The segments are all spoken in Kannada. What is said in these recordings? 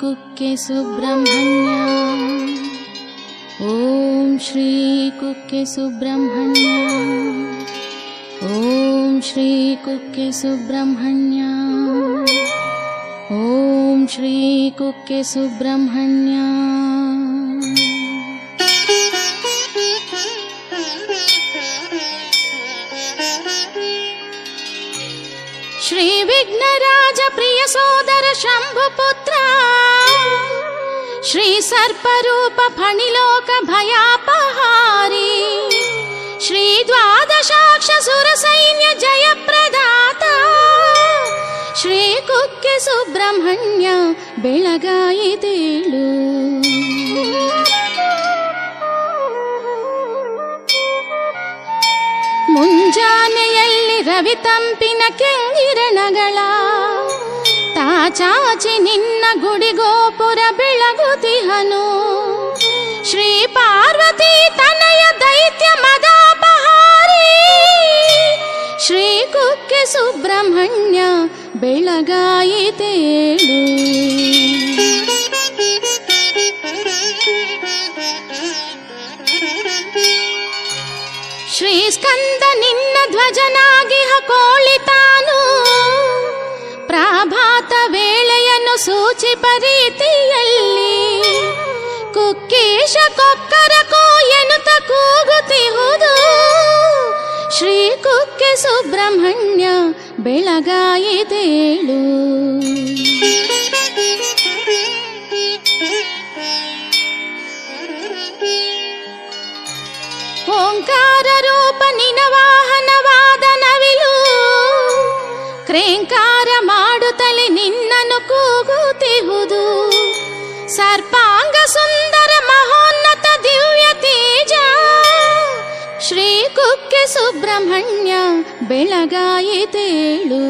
ಕುಕ್ಕೆ ಸುಬ್ರಹ್ಮಣ್ಯ. ಓಂ ಶ್ರೀ ಕುಕ್ಕೆ ಸುಬ್ರಹ್ಮಣ್ಯ. ಓಂ ಶ್ರೀ ಕುಕ್ಕೆ ಸುಬ್ರಹ್ಮಣ್ಯ. ಓಂ ಶ್ರೀ ಕುಕ್ಕೆ ಸುಬ್ರಹ್ಮಣ್ಯ. ಶ್ರೀ ವಿಘ್ನರಾಜ ಪ್ರಿಯ ಸೋದರ ಶಂಭುಪುತ್ರ, ಶ್ರೀ ಸರ್ಪರೂಪ ಫಣಿಲೋಕ ಭಯಾಪಹಾರಿ, ಶ್ರೀ ದ್ವಾದಶಾಕ್ಷ ಸುರ ಸೈನ್ಯ ಜಯಪ್ರದಾತ, ಶ್ರೀ ಕುಕ್ಕೆ ಸುಬ್ರಹ್ಮಣ್ಯ ಬೆಳಗಾಯಿತೇಳು. ಮುಂಜಾನೆಯಲ್ಲಿ ರವಿ ತಂಪಿನ ಕೆಂಗಿರಣಗಳ ತಾಚಾಚಿ ನಿನ್ನ ಗುಡಿಗೋಪುರ ಬೆಳಗುತಿಹನು. ಶ್ರೀ ಪಾರ್ವತಿ ತನಯ ದೈತ್ಯ ಮದಾಪಹಾರಿ, ಶ್ರೀ ಕುಕ್ಕೆ ಸುಬ್ರಹ್ಮಣ್ಯ ಬೆಳಗಾಯಿತೇಳು. ಶ್ರೀ ಸ್ಕಂದ ನಿನ್ನ ಧ್ವಜನಾಗಿಹ ಕೋಳಿತಾನು, ಪ್ರಾಭಾತ ವೇಳೆಯನ್ನು ಸೂಚಿಪ ರೀತಿಯಲ್ಲಿ ಕುಕ್ಕೇಶ ಕೊಕ್ಕರಕೋ ಎನ್ನುತ್ತ ಕೂಗುತ್ತಿಹುದು. ಶ್ರೀ ಕುಕ್ಕೆ ಸುಬ್ರಹ್ಮಣ್ಯ ಬೆಳಗಾಯಿತೇಳು. ಓಂಕಾರ ರೂಪ ನಿನ ವಾಹನವಾದ ನವಿಲು, ಕ್ರೇಂಕಾರ ಮಾಡುತ್ತಲೇ ನಿನ್ನನ್ನು ಕೂಗುತ್ತಿಹುದು. ಸರ್ಪಾಂಗ ಸುಂದರ ಮಹೋನ್ನತ ದಿವ್ಯ ತೇಜ, ಶ್ರೀ ಕುಕ್ಕೆ ಸುಬ್ರಹ್ಮಣ್ಯ ಬೆಳಗಾಯಿತೇಳು.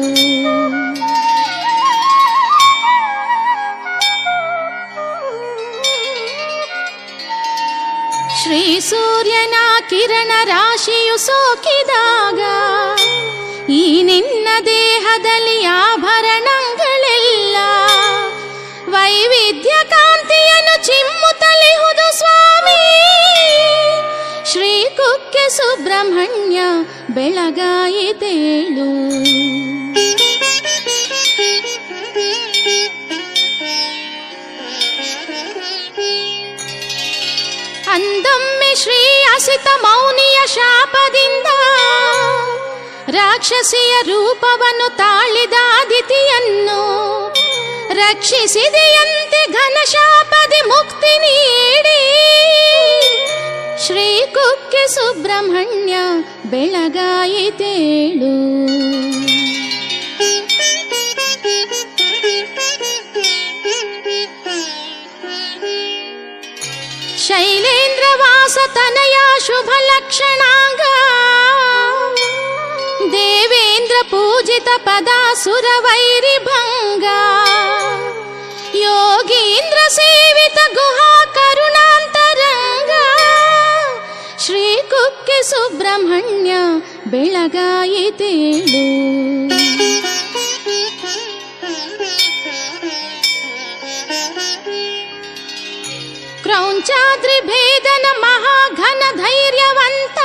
ಶ್ರೀ ಸೂರ್ಯನ ಕಿರಣ ರಾಶಿಯು ಸೋಕಿದಾಗ ಈ ನಿನ್ನ ದೇಹದಲ್ಲಿ ಆಭರಣಗಳೆಲ್ಲ ವೈವಿಧ್ಯ ಕಾಂತಿಯನ್ನು ಚಿಮ್ಮುತ್ತಲಿಹುದು ಸ್ವಾಮಿ. ಶ್ರೀ ಕುಕ್ಕೆ ಸುಬ್ರಹ್ಮಣ್ಯ ಬೆಳಗಾಯಿತೇಳು. ಅಂದೊಮ್ಮೆ ಶ್ರೀ ಅಸಿತ ಮೌನಿಯ ಶಾಪದಿಂದ ರಾಕ್ಷಸಿಯ ರೂಪವನ್ನು ತಾಳಿದ ಅದಿತಿಯನ್ನು ರಕ್ಷಿಸಿದೆಯಂತೆ ಘನ ಶಾಪದಿ ಮುಕ್ತಿ ನೀಡಿ. ಶ್ರೀ ಕುಕ್ಕೆ ಸುಬ್ರಹ್ಮಣ್ಯ ಬೆಳಗಾಯಿತೇಳು. ಶೈಲೇಂದ್ರ ವಾಸ ತನಯ ಶುಭ ಲಕ್ಷಣಾಂಗ, ದೇವೇಂದ್ರ ಪೂಜಿತ ಪದಾಸುರ ವೈರಿ ಭಂಗ, ಯೋಗೀಂದ್ರ ಸೇವಿತ ಗುಹಾ ಕರುಣಾಂತರಂಗ, ಶ್ರೀ ಕುಕ್ಕೆ ಸುಬ್ರಹ್ಮಣ್ಯ ಬೆಳಗಾಯಿತೇಳು. ಕ್ರೌಂಚಾದ್ರಿ ಭೇದನ ಮಹಾಘನ ಧೈರ್ಯವಂತ,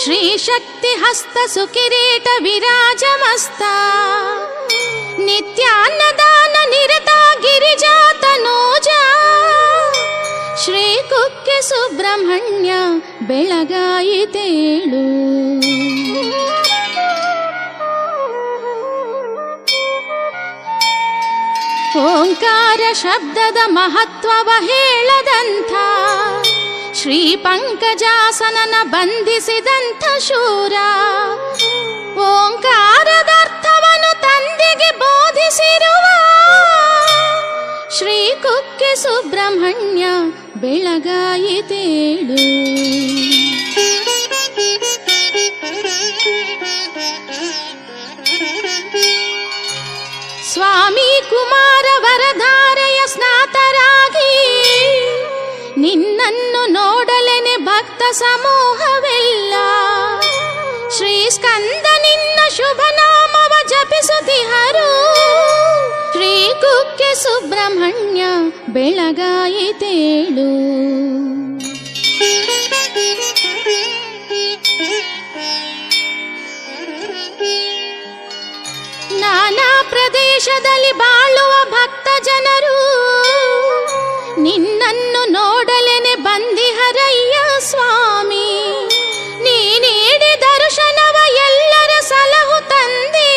ಶ್ರೀ ಶಕ್ತಿ ಹಸ್ತ ಸುಕಿರೀಟ ವಿರಾಜಮಸ್ತ, ನಿತ್ಯಾನ್ನದಾನ ನಿರತ ಗಿರಿಜಾತನೋಜ, ಶ್ರೀ ಕುಕ್ಕೆ ಸುಬ್ರಹ್ಮಣ್ಯ ಬೆಳಗಾಯಿತೇಳು. ಓಂಕಾರ ಶಬ್ದದ ಮಹತ್ವವ ಹೇಳದಂಥ, ಶ್ರೀ ಪಂಕಜಾಸನನ ಬಂಧಿಸಿದಂಥ ಶೂರ, ಓಂಕಾರದ ಅರ್ಥವನ್ನು ತಂದೆಗೆ ಬೋಧಿಸಿರುವ ಶ್ರೀ ಕುಕ್ಕೆ ಸುಬ್ರಹ್ಮಣ್ಯ ಬೆಳಗಾಯಿತೇಳು. ಸ್ವಾಮಿ ಕುಮಾರ ವರಧಾರೆಯ ಸ್ನಾತರಾಗಿ ನಿನ್ನನ್ನು ನೋಡಲೆನೆ ಭಕ್ತ ಸಮೂಹವೆಲ್ಲ, ಶ್ರೀ ಸ್ಕಂದ ನಿನ್ನ ಶುಭ ನಾಮವ ಜಪಿಸುತ್ತಿಹರು. ಶ್ರೀ ಕುಕ್ಕೆ ಸುಬ್ರಹ್ಮಣ್ಯ ಬೆಳಗಾಯಿತೇಳು. ನಾನಾ ಪ್ರದೇಶದಲ್ಲಿ ಬಾಳುವ ಭಕ್ತ ಜನರು ನಿನ್ನನ್ನು ನೋಡಲೆನೆ ಬಂದಿಹರಯ್ಯ ಸ್ವಾಮಿ. ನೀ ನೀಡಿ ದರ್ಶನವ ಎಲ್ಲರ ಸಲಹು ತಂದೆ.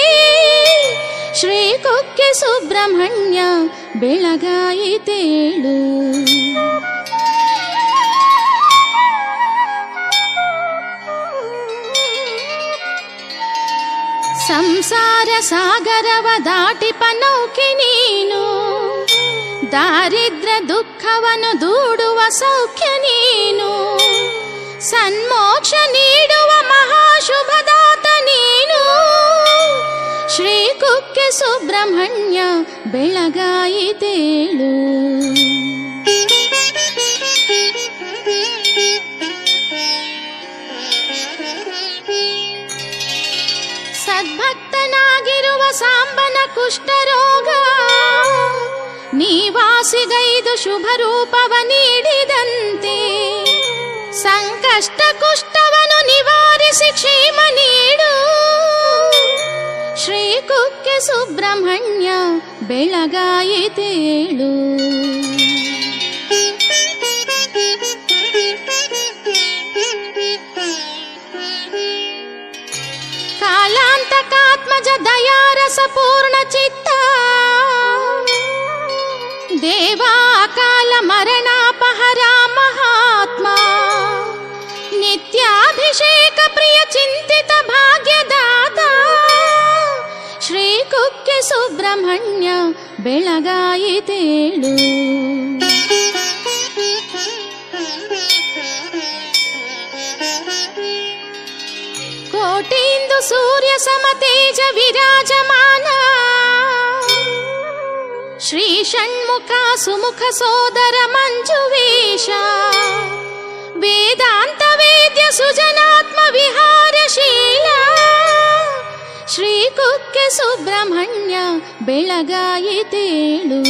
ಶ್ರೀ ಕುಕ್ಕೆ ಸುಬ್ರಹ್ಮಣ್ಯ ಬೆಳಗಾಯಿತೇಳು. ಸಂಸಾರ ಸಾಗರವ ದಾಟಿಪ ನೌಕೆ ನೀನು. ದಾರಿದ್ರ ದುಃಖವನ್ನು ದೂಡುವ ಸೌಖ್ಯ ನೀನು. ಸನ್ಮೋಕ್ಷ ನೀಡುವ ಮಹಾಶುಭದಾತ ನೀನು. ಶ್ರೀ ಕುಕ್ಕೆ ಸುಬ್ರಹ್ಮಣ್ಯ ಬೆಳಗಾಯಿತೇಳು. ಸದ್ಭಕ್ತನಾಗಿರುವ ಸಾಂಬನ ಕುಷ್ಠರೋಗ ನೀವಾಸಿಗೈದು ಶುಭ ರೂಪವ ನೀಡಿದಂತೆ. ಸಂಕಷ್ಟ ಕುಷ್ಠವನ್ನು ನಿವಾರಿಸಿ ಕ್ಷೇಮ ನೀಡು. ಶ್ರೀ ಕುಕ್ಕೆ ಸುಬ್ರಹ್ಮಣ್ಯ ಬೆಳಗಾಯಿತೇಳು. ಕಾಲಾಂತಕಾತ್ಮಜ ದಯಾರಸ ಪೂರ್ಣ ಚಿತ್ತ. ದೇವಾ ಕಾಲ ಮರಣಾಪಹರ ಮಹಾತ್ಮ. ನಿತ್ಯಾಭಿಷೇಕ ಪ್ರಿಯ ಚಿಂತಿತ ಭಾಗ್ಯದಾತ. ಶ್ರೀ ಕುಕ್ಕೆ ಸುಬ್ರಹ್ಮಣ್ಯ ಬೆಳಗಾಯಿತೇಳು. ಕೋಟಿಯಿಂದ ಸೂರ್ಯ ಸಮತೇಜ ವಿರಾಜಮಾನ. ಶ್ರೀ ಷಣ್ಮುಖ ಸುಮುಖ ಸೋದರ ಮಂಜುವೇಶ. ವೇದಾಂತ ವೇದ್ಯ ಸುಜನಾತ್ಮ ವಿಹಾರಶೀಲ. ಶ್ರೀ ಕುಕ್ಕೆ ಸುಬ್ರಹ್ಮಣ್ಯ ಬೆಳಗಾಯಿತೇಳು.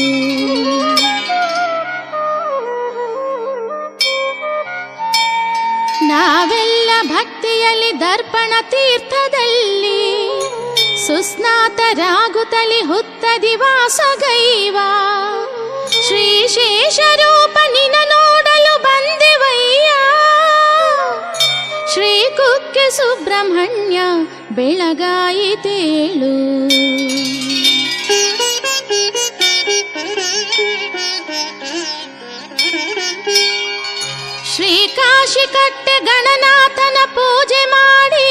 ನಾವೆಲ್ಲ ಭಕ್ತಿಯಲ್ಲಿ ದರ್ಪಣ ತೀರ್ಥದಲ್ಲಿ ಸುಸ್ನಾತರಾಗುತ್ತಲಿ ಹುತ್ತ ದಿವಾಸಗೈವ. ಶ್ರೀ ಶೇಷರೂಪ ನಿನ ನೋಡಲು ಬಂದೆವಯ್ಯ. ಶ್ರೀ ಕುಕ್ಕೆ ಸುಬ್ರಹ್ಮಣ್ಯ ಬೆಳಗಾಯಿತೇಳು. ಶ್ರೀಕಾಶಿ ಕಟ್ಟೆ ಗಣನಾಥನ ಪೂಜೆ ಮಾಡಿ.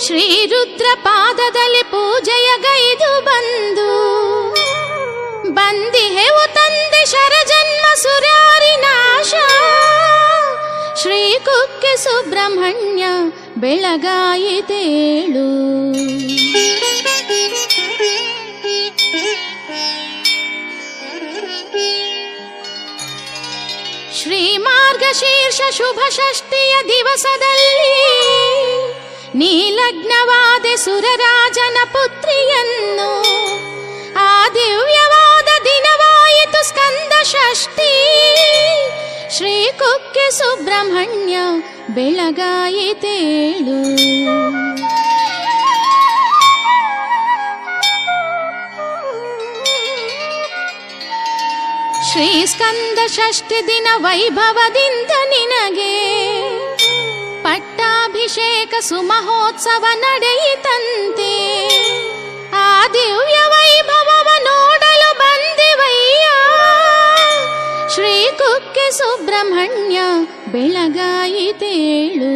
ಶ್ರೀ ರುದ್ರ ಪಾದದಲ್ಲಿ ಪೂಜೆಯ ಗೈದು ಬಂದು. ಬಂದಿಹೆವು ತಂದೆ ಶರಜನ್ಮ ಸುರಾರಿ ನಾಶ. ಶ್ರೀ ಕುಕ್ಕೆ ಸುಬ್ರಹ್ಮಣ್ಯ ಬೆಳಗಾಯಿತೇಳು. ಶ್ರೀ ಮಾರ್ಗಶೀರ್ಷ ಶುಭ ಷಷ್ಠಿಯ ದಿವಸದಲ್ಲಿ ನೀಲಗ್ನವಾದೆ ಸುರರಾಜನ ಪುತ್ರಿಯನ್ನು. ಆ ದಿವ್ಯವಾದ ದಿನವಾಯಿತು ಸ್ಕಂದ ಷಷ್ಠಿ. ಶ್ರೀ ಕುಕ್ಕೆ ಸುಬ್ರಹ್ಮಣ್ಯ ಬೆಳಗಾಯಿತೇಳು. ಶ್ರೀ ಸ್ಕಂದ ಷಷ್ಠಿ ದಿನ ವೈಭವದಿಂದ ನಿನಗೆ ಪಟ್ಟಾಭಿಷೇಕ ಸುಮಹೋತ್ಸವ ನಡೆಯಿತಂತೆ. ಆ ದಿವ್ಯ ವೈಭವವ ನೋಡಲು ಬಂದಿವಯ್ಯ. ಶ್ರೀ ಕುಕ್ಕೆ ಸುಬ್ರಹ್ಮಣ್ಯ ಬೆಳಗಾಯಿತೇಳು.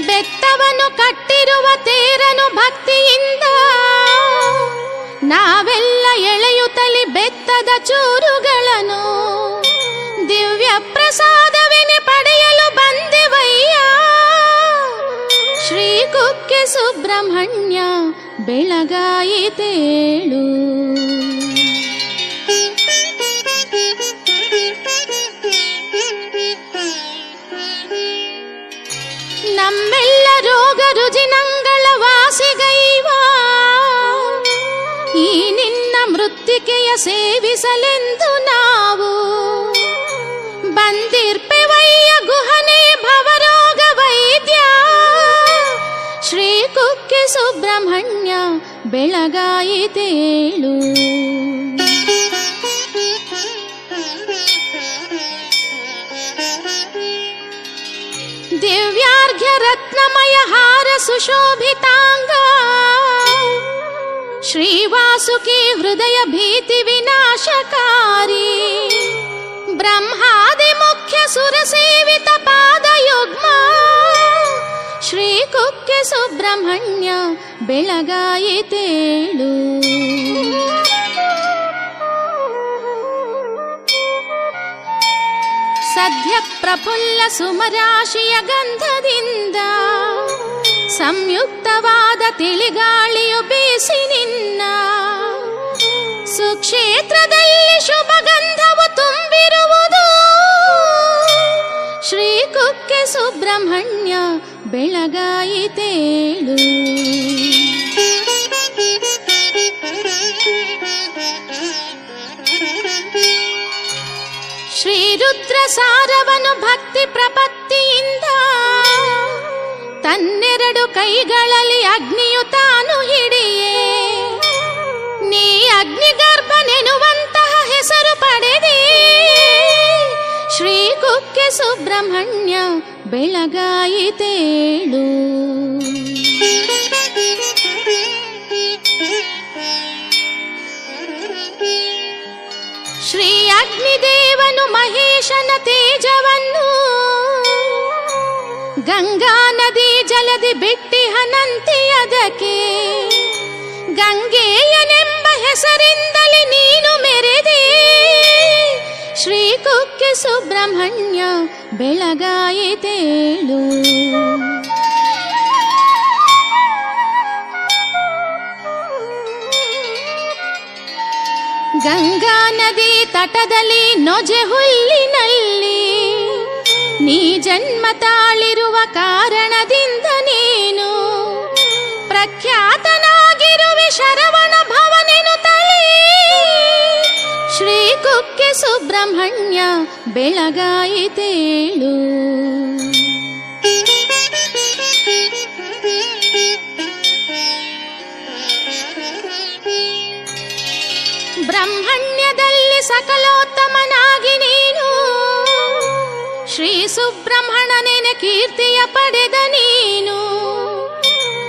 ಬೆತ್ತವನು ಕಟ್ಟಿರುವ ತೇರನು ಭಕ್ತಿಯಿಂದ ನಾವೆಲ್ಲ ಎಳೆಯುತ್ತಲಿ ಬೆತ್ತದ ಚೂರುಗಳನ್ನು ದಿವ್ಯ ಪ್ರಸಾದವೆನೆ ಪಡೆಯಲು ಬಂದೆವಯ್ಯ. ಶ್ರೀ ಕುಕ್ಕೆ ಸುಬ್ರಹ್ಮಣ್ಯ ಬೆಳಗಾಯಿತೇಳು. ನಮ್ಮೆಲ್ಲ ವಾಸಿಗೈವ ಈ ನಿನ್ನ ಮೃತ್ತಿಕೆಯ ಸೇವಿಸಲೆಂದು ನಾವು ಬಂದಿರ್ಪೆವಯ್ಯ ಗುಹನೆ ಭವರೋಗ ವೈದ್ಯ ಶ್ರೀ ಕುಕ್ಕೆ ಸುಬ್ರಹ್ಮಣ್ಯ ಬೆಳಗಾಯಿತೇಳು. ದಿವ್ಯಾರ್ಘ್ಯ ರತ್ನಮಯ ಹಾರ ಸುಶೋಭಿತಾಂಗ ಶ್ರೀವಾಸುಕಿ ಹೃದಯ ಭೀತಿ ವಿನಾಶಕಾರಿ ಬ್ರಹ್ಮಾದಿ ಮುಖ್ಯ ಸುರಸೇವಿತ ಪಾದಯುಗ್ಮ ಶ್ರೀ ಕುಕ್ಕೆ ಸುಬ್ರಹ್ಮಣ್ಯ ಬೆಳಗಾಯಿತೇಳು. ಸದ್ಯ ಪ್ರಫುಲ್ಲ ಸುಮರಾಶಿಯ ಗಂಧದಿಂದ ಸಂಯುಕ್ತವಾದ ತಿಳಿಗಾಳಿಯು ಬೀಸಿ ನಿನ್ನ ಸುಕ್ಷೇತ್ರದಲ್ಲಿ ಶುಭ ಗಂಧವು ತುಂಬಿರುವುದು ಶ್ರೀ ಕುಕ್ಕೆ ಸುಬ್ರಹ್ಮಣ್ಯ ಬೆಳಗಾಯಿತೇಳು. ಶ್ರೀರುದ್ರ ಸಾರವನು ಭಕ್ತಿ ಪ್ರಪತ್ತಿಯಿಂದ ತನ್ನೆರಡು ಕೈಗಳಲ್ಲಿ ಅಗ್ನಿಯು ತಾನು ಹಿಡಿಯೇ ನೀ ಅಗ್ನಿಗರ್ಭನೆನುವಂತಹ ಹೆಸರು ಪಡೆದೆ ಶ್ರೀ ಕುಕ್ಕೆ ಸುಬ್ರಹ್ಮಣ್ಯ ಬೆಳಗಾಯಿತೇಳು. ಶ್ರೀ ಅಗ್ನಿದೇವನು ಮಹೇಶನ ತೇಜವನ್ನು ಗಂಗಾ ನದಿ ಜಲದಿ ಬಿಟ್ಟಿಹನಂತೆ ಅದಕ್ಕೆ ಗಂಗೆಯನೆಂಬ ಹೆಸರಿಂದಲೇ ನೀನು ಮೆರೆದೆ ಶ್ರೀ ಕುಕ್ಕೆ ಸುಬ್ರಹ್ಮಣ್ಯ ಬೆಳಗಾಯಿತೇಳು. ಗಂಗಾ ನದಿ ತಟದಲ್ಲಿ ನೊಜೆ ಹುಲ್ಲಿನಲ್ಲಿ ನೀ ಜನ್ಮ ತಾಳಿರುವ ಕಾರಣದಿಂದ ನೀನು ಪ್ರಖ್ಯಾತನಾಗಿರುವೆ ಶರವಣ ಭವನೆನುತ್ತಲೇ ಶ್ರೀ ಕುಕ್ಕೆ ಸುಬ್ರಹ್ಮಣ್ಯ ಬೆಳಗಾಯಿತೇಳು. ಬ್ರಹ್ಮಣ್ಯದಲ್ಲಿ ಸಕಲೋತ್ತಮನಾಗಿ ನೀನು ಶ್ರೀ ಸುಬ್ರಹ್ಮಣ್ಯನ ಕೀರ್ತಿಯ ಪಡೆದ ನೀನು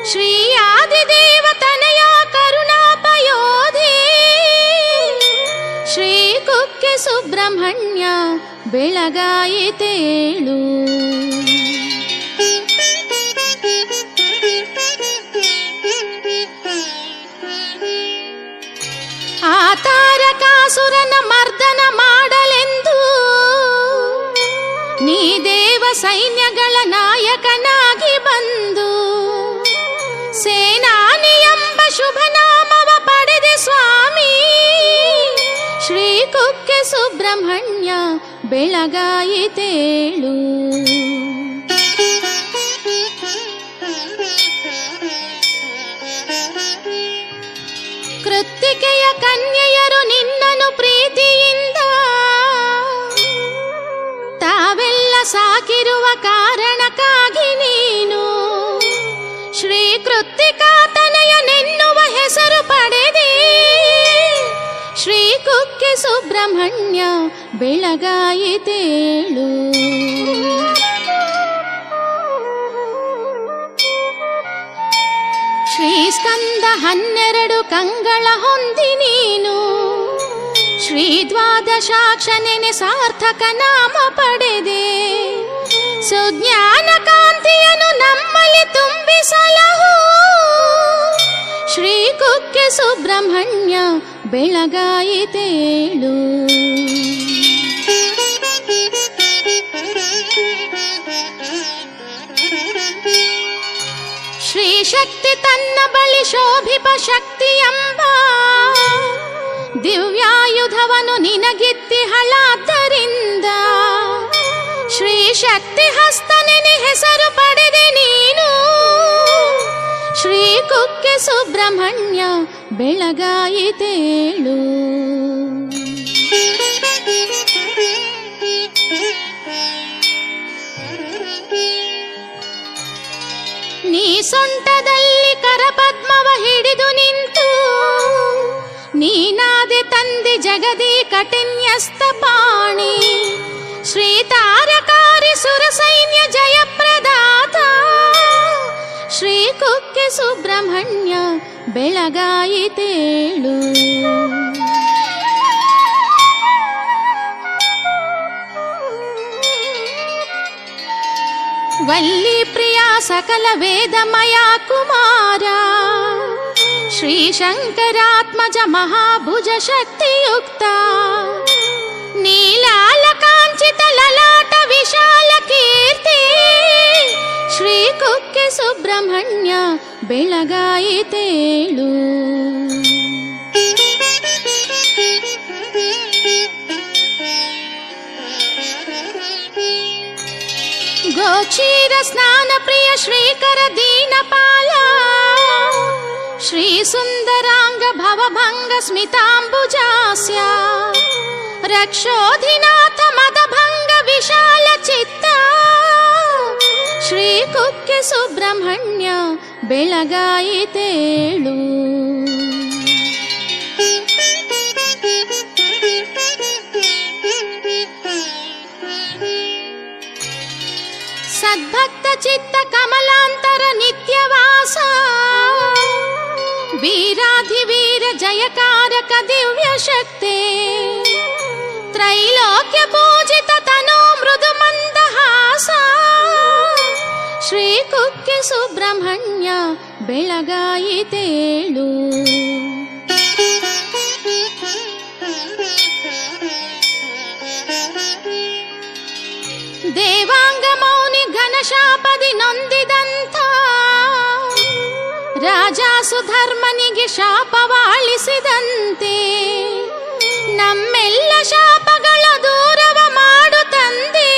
ಶ್ರೀ ಆದಿದೇವತನಯ ಕರುಣಾಪಯೋಧಿ ಶ್ರೀ ಕುಕ್ಕೆ ಸುಬ್ರಹ್ಮಣ್ಯ ಬೆಳಗಾಯಿತೇಳು. ಆ ತಾರಕಾಸುರನ ಮರ್ದನ ಮಾಡಲೆಂದು ನೀ ದೇವ ಸೈನ್ಯಗಳ ನಾಯಕನಾಗಿ ಬಂದು ಸೇನಾನಿ ಎಂಬ ಶುಭನಾಮವ ಪಡೆದೆ ಸ್ವಾಮಿ ಶ್ರೀ ಕುಕ್ಕೆ ಸುಬ್ರಹ್ಮಣ್ಯ ಬೆಳಗಾಯಿತೇಳು. ಕೃತ್ತಿಕೆಯ ಕನ್ಯೆಯರು ನಿನ್ನನು ಪ್ರೀತಿಯಿಂದ ತಾವೆಲ್ಲ ಸಾಕಿರುವ ಕಾರಣಕ್ಕಾಗಿ ನೀನು ಶ್ರೀ ಕೃತ್ತಿಕಾತನಯನೆನ್ನುವ ಹೆಸರು ಪಡೆದೆ ಶ್ರೀ ಕುಕ್ಕೆ ಸುಬ್ರಹ್ಮಣ್ಯ ಬೆಳಗಾಯಿತೇಳು. ಶ್ರೀ ಸ್ಕಂದ 12 ಕಂಗಳ ಹೊಂದಿ ನೀನು ಶ್ರೀ ದ್ವಾದಶಾಕ್ಷನೆನೆ ಸಾರ್ಥಕ ನಾಮ ಪಡೆದೆ ಸುಜ್ಞಾನ ಕಾಂತಿಯನ್ನು ನಮ್ಮಲ್ಲಿ ತುಂಬಿಸಲಹು ಶ್ರೀ ಕುಕ್ಕೆ ಸುಬ್ರಹ್ಮಣ್ಯ ಬೆಳಗಾಯಿತೇಳು. ಶ್ರೀ ಶಕ್ತಿ ತನ್ನ ಬಳಿ ಶೋಭಿಪ ಶಕ್ತಿ ಎಂಬ ದಿವ್ಯಾಯುಧವನ್ನು ನಿನಗಿತ್ತಿಹಳಾದ್ದರಿಂದ ಶ್ರೀ ಶಕ್ತಿ ಹಸ್ತನೆನೆ ಹೆಸರು ಪಡೆದೆ ನೀನು ಶ್ರೀ ಕುಕ್ಕೆ ಸುಬ್ರಹ್ಮಣ್ಯ ಬೆಳಗಾಯಿತೇಳು. ನೀ ಸೊಂಟದಲ್ಲಿ ಕರಪದ್ಮವ ಹಿಡಿದು ನಿಂತು ನೀನಾದೆ ತಂದೆ ಜಗದಿ ಕಠಿಣ್ಯಸ್ತ ಪಾಣಿ. ಶ್ರೀ ತಾರಕಾರಿ ಸುರ ಸೈನ್ಯ ಜಯಪ್ರದಾತ ಶ್ರೀ ಕುಕ್ಕೆ ಸುಬ್ರಹ್ಮಣ್ಯ ಬೆಳಗಾಯಿತೇಳು. ವಲ್ಲಿ ಪ್ರಿಯ ಸಕಲ ವೇದಮಯ ಕುಮಾರ ಶ್ರೀ ಶಂಕರಾತ್ಮಜ ಮಹಾಭುಜ ಶಕ್ತಿಯುಕ್ತ ನೀಲಾಲ ಕಾಂಚಿತ ಲಲಾಟ ವಿಶಾಲ ಕೀರ್ತಿ ಶ್ರೀ ಕುಕ್ಕೆ ಸುಬ್ರಹ್ಮಣ್ಯ ಬೆಳಗಾಯಿತೇಳು. ಗೋಕ್ಷೀರ ಸ್ನಾನ ಪ್ರಿಯ ಶ್ರೀಕರ ದೀನಪಾಲ ಶ್ರೀ ಸುಂದರಾಂಗ ಭವಭಂಗ ಸ್ಮಿತಾಂಬುಜಾಸ್ಯ ರಕ್ಷೋಧಿನಾಥ ಮದಭಂಗ ವಿಶಾಲ ಚಿತ್ತ ಶ್ರೀ ಕುಕ್ಕೆ ಸುಬ್ರಹ್ಮಣ್ಯ ಬೆಳಗಾಯಿತೇಳು. ಸದ್ಭಕ್ತ ಚಿತ್ತ ಕಮಲಾಂತರ ನಿತ್ಯವಾಸ ವೀರಾಧಿವೀರ ಜಯಕಾರಕ ದಿವ್ಯ ಶಕ್ತಿ ತ್ರೈಲೋಕ್ಯ ಪೂಜಿತ ತನೋ ಮೃದು ಮಂದಹಾಸ ಶ್ರೀ ಕುಕ್ಕೆ ಸುಬ್ರಹ್ಮಣ್ಯ ಬೆಳಗಾಯಿತೇಳು. ದೇವಾಂಗ ಮೌನಿ ಘನಶಾಪದಿ ನೊಂದಿದಂಥ ರಾಜ ಸುಧರ್ಮನಿಗೆ ಶಾಪವಾಳಿಸಿದಂತೆ ನಮ್ಮೆಲ್ಲ ಶಾಪಗಳ ದೂರವ ಮಾಡು ತಂದೆ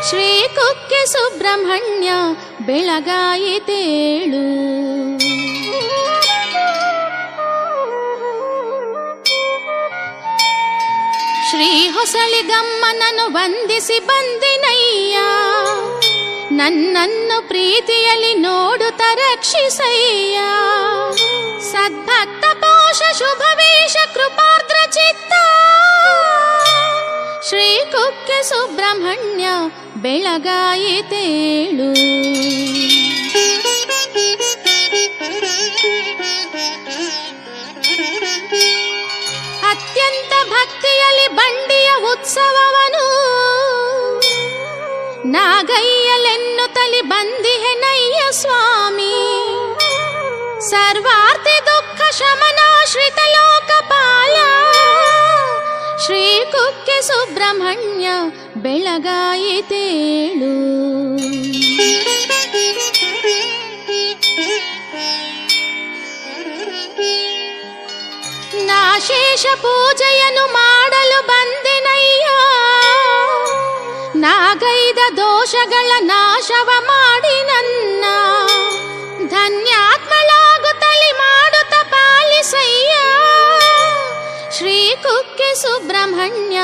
ಶ್ರೀ ಕುಕ್ಕೆ ಸುಬ್ರಹ್ಮಣ್ಯ ಬೆಳಗಾಯಿತೇಳು. ಶ್ರೀ ಹೊಸಳಿಗಮ್ಮನನ್ನು ವಂದಿಸಿ ಬಂದಿನಯ್ಯ ನನ್ನನ್ನು ಪ್ರೀತಿಯಲ್ಲಿ ನೋಡುತ್ತ ರಕ್ಷಿಸಯ್ಯ. ಸದ್ಭಕ್ತ ಪೋಷ ಶುಭವೇಶ ಕೃಪಾರ್ದ್ರ ಚಿತ್ತ ಶ್ರೀ ಕುಕ್ಕೆ ಸುಬ್ರಹ್ಮಣ್ಯ ಬೆಳಗಾಯಿತೇಳು. ಅತ್ಯಂತ ಭಕ್ತಿಯಲ್ಲಿ ಬಂಡಿಯ ಉತ್ಸವವನು ನಾಗಯ್ಯಲೆನ್ನುತ್ತಲಿ ಬಂದಿಹೆನಯ್ಯ ಸ್ವಾಮಿ. ಸರ್ವಾರ್ಥಿ ದುಃಖ ಶಮನಾಶ್ರಿತ ಲೋಕಪಾಲ ಶ್ರೀ ಕುಕ್ಕೆ ಸುಬ್ರಹ್ಮಣ್ಯ ಬೆಳಗಾಯಿತೇಳು. ನಾಶೇಷ ಪೂಜೆಯನ್ನು ಮಾಡಲು ಬಂದೆನಯ್ಯ ನಾಗೈದ ದೋಷಗಳ ನಾಶವ ಮಾಡಿ ನನ್ನ ಧನ್ಯಾತ್ಮಳಾಗುತ್ತಲಿ ಮಾಡುತ್ತ ಪಾಲಿಸಯ್ಯ ಶ್ರೀ ಕುಕ್ಕೆ ಸುಬ್ರಹ್ಮಣ್ಯ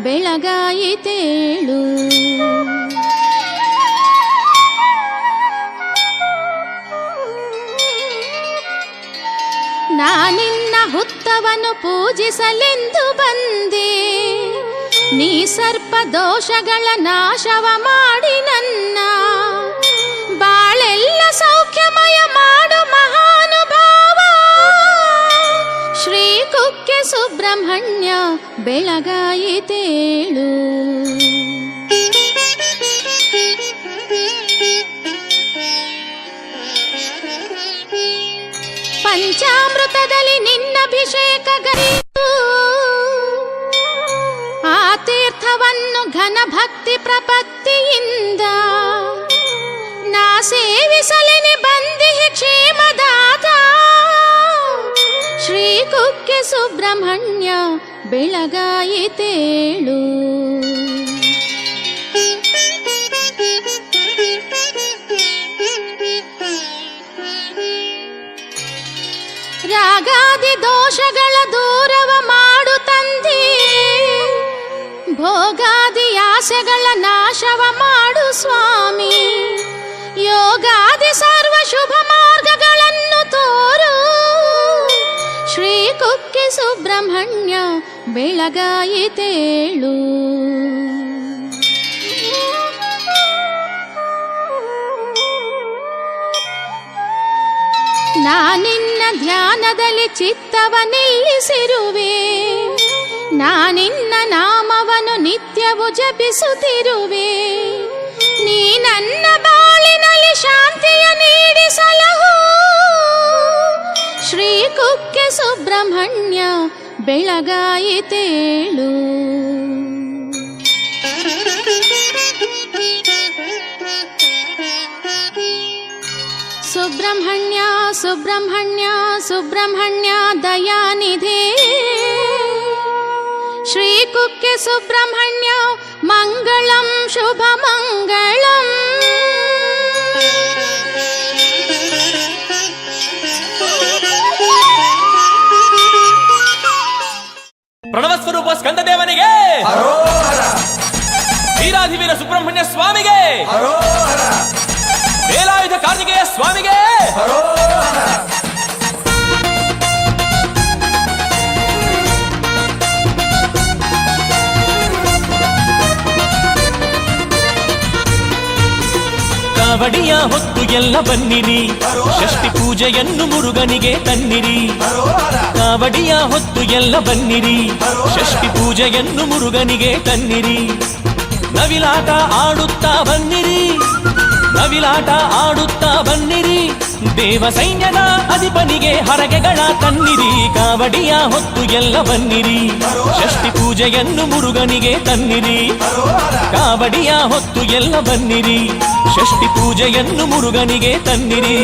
ಬೆಳಗಾಯಿತೇಳು. ನಾನಿನ್ನ ಹುತ್ತವನ್ನು ಪೂಜಿಸಲೆಂದು ಬಂದೆ ನೀ ಸರ್ಪ ದೋಷಗಳ ನಾಶವ ಮಾಡಿ ನನ್ನ ಬಾಳೆಲ್ಲ ಸೌಖ್ಯಮಯ ಮಾಡು ಮಹಾನುಭಾವ ಶ್ರೀ ಕುಕ್ಕೆ ಸುಬ್ರಹ್ಮಣ್ಯ ಬೆಳಗಾಯಿತೇಳು. ಪಂಚಾಮೃತದಲ್ಲಿ ನಿನ್ನಭಿಷೇಕ ಗೈದು ಆ ತೀರ್ಥವನ್ನು ಘನ ಭಕ್ತಿ ಪ್ರಪತ್ತಿಯಿಂದ ನಾ ಸೇವಿಸಲೆನೆ ಬಂದಿಹೆ ಕ್ಷೇಮದಾತ ಶ್ರೀ ಕುಕ್ಕೆ ಸುಬ್ರಹ್ಮಣ್ಯ ಬೆಳಗಾಯಿತೇಳು. ರಾಗಾದಿ ದೋಷಗಳ ದೂರವ ಮಾಡು ತಂದೆ, ಭೋಗಾದಿ ಆಸೆಗಳ ನಾಶವ ಮಾಡು ಸ್ವಾಮಿ, ಯೋಗಾದಿ ಸರ್ವ ಶುಭ ಮಾರ್ಗಗಳನ್ನು ತೋರು, ಶ್ರೀ ಕುಕ್ಕೆ ಸುಬ್ರಹ್ಮಣ್ಯ ಬೆಳಗಾಯಿತೇಳು. ನಾನಿನ್ನ ಧ್ಯಾನದಲ್ಲಿ ಚಿತ್ತವ ನಿಲ್ಲಿಸಿರುವೆ, ನಾನಿನ್ನ ನಾಮವನ್ನು ನಿತ್ಯವು ಜಪಿಸುತ್ತಿರುವೆ, ನೀ ನನ್ನ ಬಾಳಿನಲ್ಲಿ ಶಾಂತಿಯ ನೀಡಿ ಸಲಹು, ಶ್ರೀ ಕುಕ್ಕೆ ಸುಬ್ರಹ್ಮಣ್ಯ ಬೆಳಗಾಯಿತೇಳು. ಸುಬ್ರಹ್ಮಣ್ಯ ಸುಬ್ರಹ್ಮಣ್ಯ ಸುಬ್ರಹ್ಮಣ್ಯ ದಯಾನಿಧೇ, ಶ್ರೀ ಕುಕ್ಕೆ ಸುಬ್ರಹ್ಮಣ್ಯ ಮಂಗಳಂ ಶುಭ ಮಂಗಳಂ. ಪ್ರಣವ ಸ್ವರೂಪ ಸ್ಕಂದದೇವನಿಗೆ, ವೀರಾಧಿವೀರ ಸುಬ್ರಹ್ಮಣ್ಯ ಸ್ವಾಮಿಗೆ, ವೇಲಾಯುಧ ಕಾರ್ತಿಕೇಯ ಸ್ವಾಮಿಗೆ, ಕಾವಡಿಯ ಹೊತ್ತು ಎಲ್ಲ ಬನ್ನಿರಿ, ಷಷ್ಠಿ ಪೂಜೆಯನ್ನು ಮುರುಗನಿಗೆ ತನ್ನಿರಿ. ಕಾವಡಿಯ ಹೊತ್ತು ಎಲ್ಲ ಬನ್ನಿರಿ, ಷಷ್ಠಿ ಪೂಜೆಯನ್ನು ಮುರುಗನಿಗೆ ತನ್ನಿರಿ. ನವಿಲಾಟ ಆಡುತ್ತಾ ಬನ್ನಿರಿ, ನವಿಲಾಟ ಆಡುತ್ತಾ ಬನ್ನಿರಿ, ದೇವ ಸೈನ್ಯದ ಅಧಿಪನಿಗೆ ಹರಗೆಗಳ ತನ್ನಿರಿ. ಕಾವಡಿಯ ಹೊತ್ತು ಎಲ್ಲ ಬನ್ನಿರಿ, ಷಷ್ಠಿ ಪೂಜೆಯನ್ನು ಮುರುಗನಿಗೆ ತನ್ನಿರಿ. ಕಾವಡಿಯ ಹೊತ್ತು ಎಲ್ಲ ಬನ್ನಿರಿ, ಷಷ್ಠಿ ಪೂಜೆಯನ್ನು ಮುರುಗನಿಗೆ ತನ್ನಿರಿ.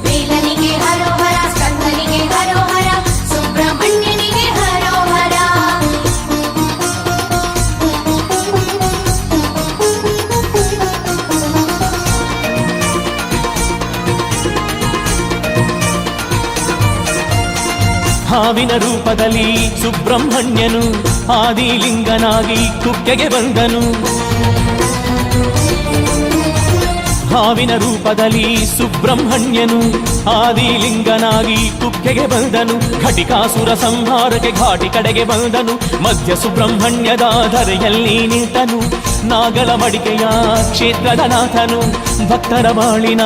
ವೇಲನಿಗೆ ಹರೋಹರ, ಸ್ಕಂದನಿಗೆ ಹರೋಹರ, ಸುಬ್ರಹ್ಮಣ್ಯನಿಗೆ ಹರೋಹರ. ಹಾವಿನ ರೂಪದಲ್ಲಿ ಸುಬ್ರಹ್ಮಣ್ಯನು ಆದಿಲಿಂಗನಾಗಿ ಕುಕ್ಕೆಗೆ ಬಂದನು. ಹಾವಿನ ರೂಪದಲ್ಲಿ ಸುಬ್ರಹ್ಮಣ್ಯನು ಆದಿಲಿಂಗನಾಗಿ ಕುಕ್ಕೆಗೆ ಬಂದನು. ಘಟಿಕಾಸುರ ಸಂಹಾರಕ್ಕೆ ಘಾಟಿ ಕಡೆಗೆ ಬಂದನು. ಮಧ್ಯ ಸುಬ್ರಹ್ಮಣ್ಯದ ಧರೆಯಲ್ಲಿ ನಿಂತನು. ನಾಗಲ ಮಡಿಕೆಯ ಕ್ಷೇತ್ರದ ನಾಥನು, ಭಕ್ತರ ಬಾಳಿನ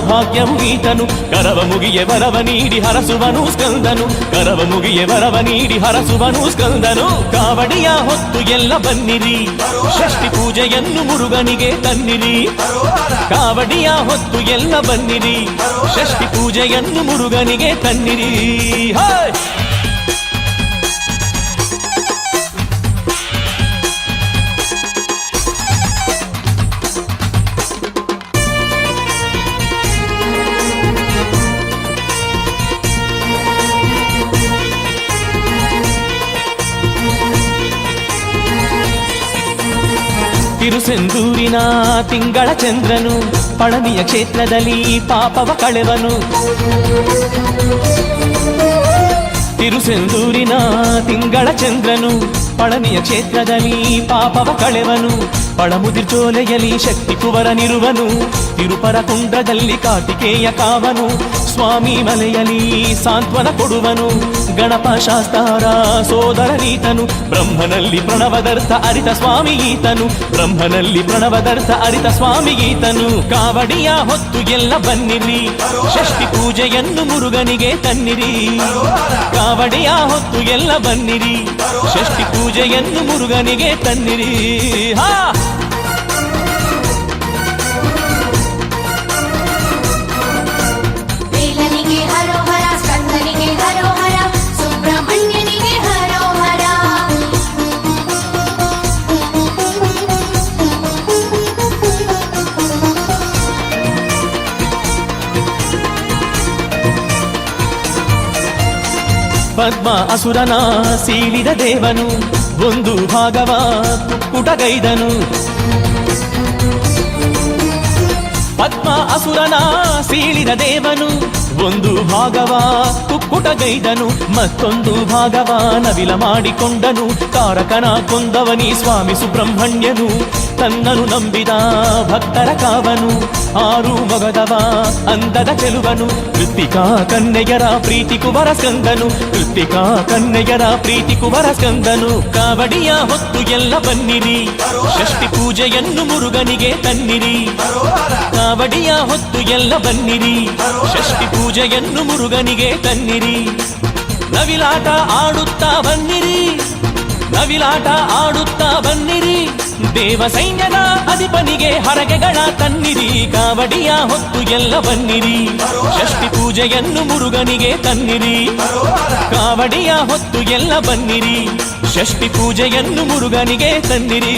ಭಾಗ್ಯ ಮುಗೀತನು. ಕರವ ಮುಗಿಯೆ ವರವ ನೀಡಿ ಹರಸುವನು ಸ್ಕಂದನು, ಕರವ ಮುಗಿಯೆ ವರವ ನೀಡಿ ಹರಸುವನು ಸ್ಕಂದನು. ಕಾವಡಿಯ ಹೊತ್ತು ಎಲ್ಲ ಬನ್ನಿರಿ, ಷಷ್ಠಿ ಪೂಜೆಯನ್ನು ಮುರುಗನಿಗೆ ತನ್ನಿರಿ. ಕಾವಡಿಯ ಹೊತ್ತು ಎಲ್ಲ ಬನ್ನಿರಿ, ಷಷ್ಠಿ ಪೂಜೆಯನ್ನು ಮುರುಗನಿಗೆ ತನ್ನಿರಿ. ಹಾಯ್ ತಿರುಸೆಂದೂರಿನ ತಿಂಗಳ ಚಂದ್ರನು ಪಳನಿಯ ಕ್ಷೇತ್ರದಲ್ಲಿ ಪಾಪವ ಕಳೆವನು. ತಿರುಸೆಂದೂರಿನ ತಿಂಗಳ ಚಂದ್ರನು ಪಳನಿಯ ಕ್ಷೇತ್ರದಲ್ಲಿ ಪಾಪವ ಕಳೆವನು. ಪಳಮುದಿರ್ಚೋಲೆಯಲ್ಲಿ ಶಕ್ತಿ ಕುವರನಿರುವನು. ತಿರುಪರ ಕುಂಡದಲ್ಲಿ ಕಾರ್ತಿಕೇಯ ಕಾವನು. ಸ್ವಾಮಿ ಮಲೆಯಲ್ಲಿ ಸಾಂತ್ವನ ಕೊಡುವನು. ಗಣಪ ಶಾಸ್ತಾರ ಸೋದರನೀತನು. ಬ್ರಹ್ಮನಲ್ಲಿ ಪ್ರಣವದರ್ಥ ಅರಿತ ಸ್ವಾಮಿ ಈತನು. ಬ್ರಹ್ಮನಲ್ಲಿ ಪ್ರಣವದರ್ಥ ಅರಿತ ಸ್ವಾಮಿ ಈತನು. ಕಾವಡಿಯ ಹೊತ್ತು ಎಲ್ಲ ಬನ್ನಿರಿ, ಷಷ್ಠಿ ಪೂಜೆಯನ್ನು ಮುರುಗನಿಗೆ ತನ್ನಿರಿ. ಕಾವಡಿಯ ಹೊತ್ತು ಎಲ್ಲ ಬನ್ನಿರಿ, ಷಷ್ಠಿ ಪೂಜೆಯನ್ನು ಮುರುಗನಿಗೆ ತನ್ನಿರಿ. ಹಾ ವೇಲನಿಗೆ ಹರೋಹರ, ಸ್ಕಂದನಿಗೆ ಹರೋಹರ, ಸುಬ್ರಹ್ಮಣ್ಯನಿಗೆ ಹರೋಹರ. ಪದ್ಮ ಅಸುರನ ಸೀಳಿದ ದೇವನು. ಒಂದು ಭಾಗವ ಕುಕ್ಕುಟಗೈದನು. ಪದ್ಮ ಅಸುರನ ಸೀಳಿದ ದೇವನು ಒಂದು ಭಾಗವ ಕುಕ್ಕುಟಗೈದನು ಮತ್ತೊಂದು ಭಾಗವ ನವಿಲ ಮಾಡಿಕೊಂಡನು ತಾರಕನ ಕೊಂದವನಿ ಸ್ವಾಮಿ ಸುಬ್ರಹ್ಮಣ್ಯನು ತನ್ನನು ನಂಬಿದ ಭಕ್ತರ ಕಾವನು ಆರು ಮೊಗದವ ಅಂದದ ಚೆಲುವನು ಕೃತ್ತಿಕಾ ಕನ್ನೆಯರ ಪ್ರೀತಿ ಕುವರ ಸ್ಕಂದನು ಕೃತ್ತಿಕಾ ಕನ್ನೆಯರ ಪ್ರೀತಿ ಕುವರ ಸ್ಕಂದನು ಕಾವಡಿಯ ಹೊತ್ತು ಎಲ್ಲ ಬನ್ನಿರಿ ಷಷ್ಠಿ ಪೂಜೆಯನ್ನು ಮುರುಗನಿಗೆ ತನ್ನಿರಿ ಕಾವಡಿಯ ಹೊತ್ತು ಎಲ್ಲ ಬನ್ನಿರಿ ಷಷ್ಠಿ ಪೂಜೆಯನ್ನು ಮುರುಗನಿಗೆ ತನ್ನಿರಿ ನವಿಲಾಟ ಆಡುತ್ತಾ ಬನ್ನಿರಿ ನವಿಲಾಟ ಆಡುತ್ತಾ ಬನ್ನಿರಿ ದೇವ ಸೈನ್ಯದ ಅಧಿಪನಿಗೆ ಹರಕೆಗಳ ತನ್ನಿರಿ ಕಾವಡಿಯ ಹೊತ್ತು ಎಲ್ಲ ಬನ್ನಿರಿ ಷಷ್ಠಿ ಪೂಜೆಯನ್ನು ಮುರುಗನಿಗೆ ತನ್ನಿರಿ ಕಾವಡಿಯ ಹೊತ್ತು ಎಲ್ಲ ಬನ್ನಿರಿ ಷಷ್ಠಿ ಪೂಜೆಯನ್ನು ಮುರುಗನಿಗೆ ತನ್ನಿರಿ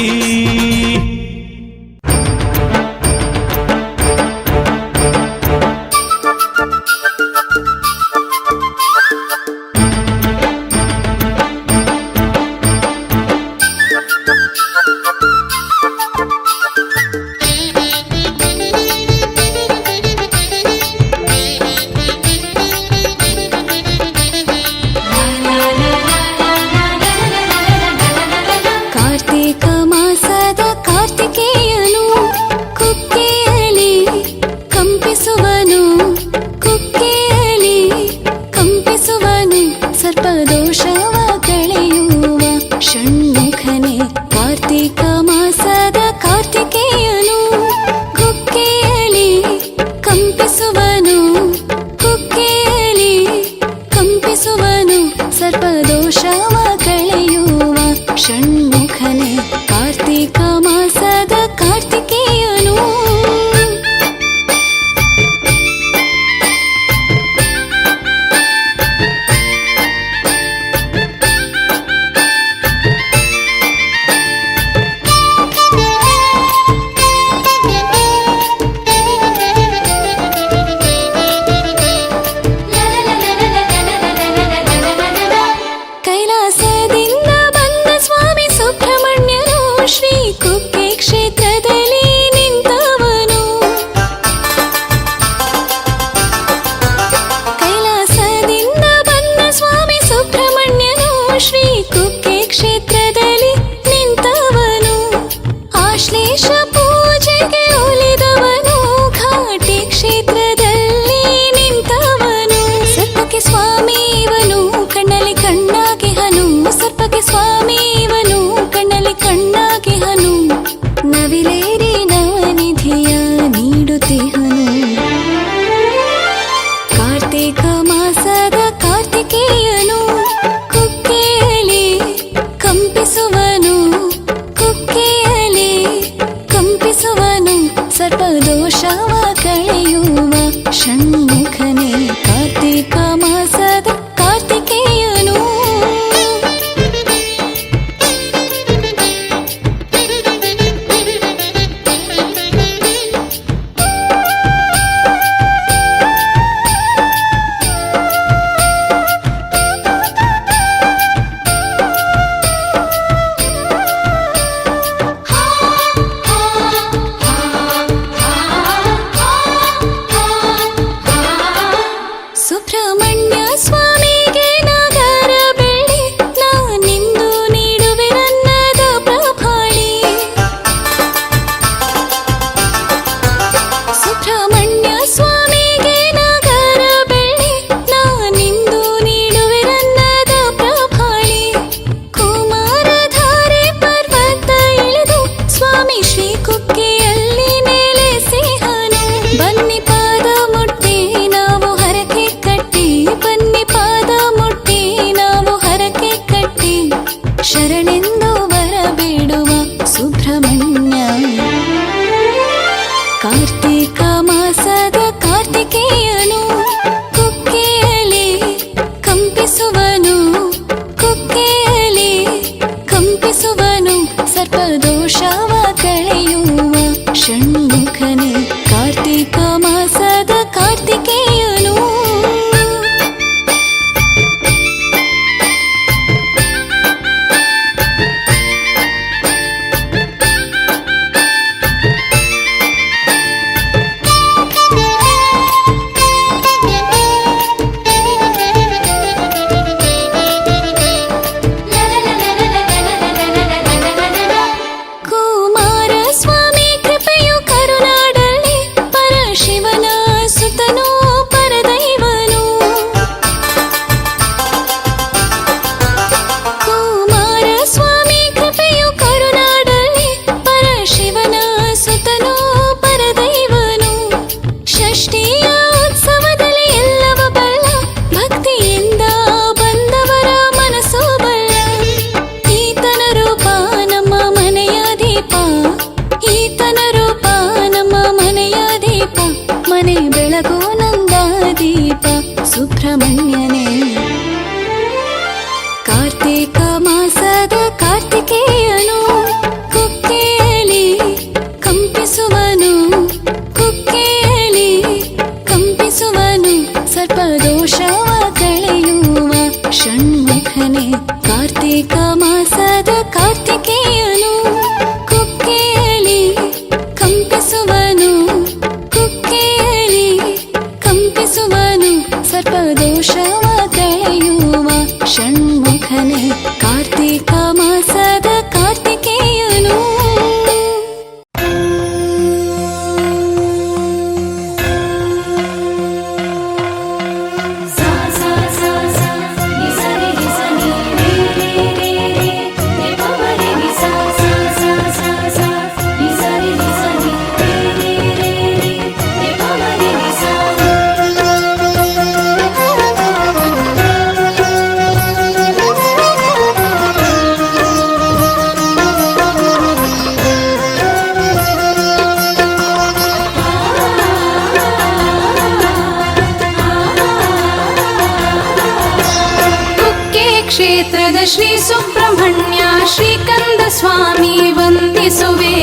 ಕ್ಷೇತ್ರದ ಶ್ರೀ ಸುಬ್ರಹ್ಮಣ್ಯ ಶ್ರೀಕಂದ ಸ್ವಾಮಿ ವಂದಿಸುವೆ.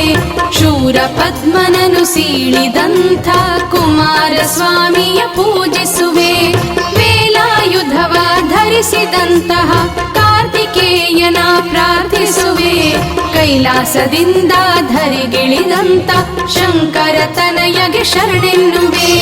ಶೂರ ಪದ್ಮನನು ಸೀಳಿದಂಥ ಕುಮಾರ ಸ್ವಾಮಿಯ ಪೂಜಿಸುವೆ. ವೇಲಾಯುಧವ ಧರಿಸಿದಂತಹ ಕಾರ್ತಿಕೇಯನ ಪ್ರಾರ್ಥಿಸುವೆ. ಕೈಲಾಸದಿಂದ ಧರಿಗಿಳಿದಂತ ಶಂಕರ ತನಯಗೆ ಶರಣೆನ್ನುವೆ.